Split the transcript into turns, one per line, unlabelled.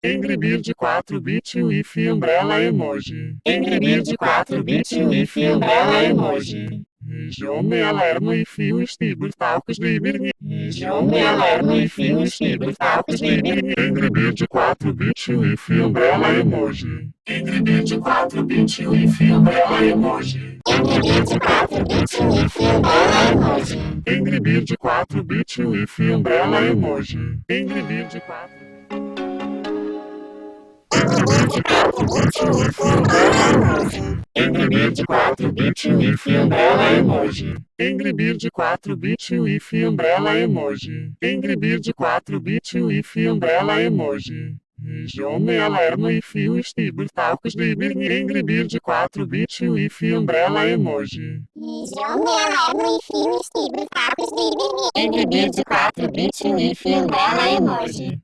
Angry Bird 4-bit with umbrella emoji. Angry Bird 4-bit with umbrella emoji. Jome alarma e fio estibur talcos de Iberni. Jome alarma e fio estibur talcos de Iberni. Angry Bird 4-bit with umbrella emoji. Angry Bird 4-bit with umbrella emoji. Angry Bird 4-bit with umbrella emoji. Angry Bird 4-bit with umbrella emoji. Angry Bird 4. Angry Bird 4-bit with umbrella emoji. Angry Bird 4-bit with umbrella emoji. Angry Bird 4-bit with umbrella emoji. Jome alarma e fio estibur talcos de Iberni. Angry Bird 4-bit with umbrella emoji.
Jome alarma e fio estibur talcos de Iberni.
Angry Bird 4-bit with umbrella emoji.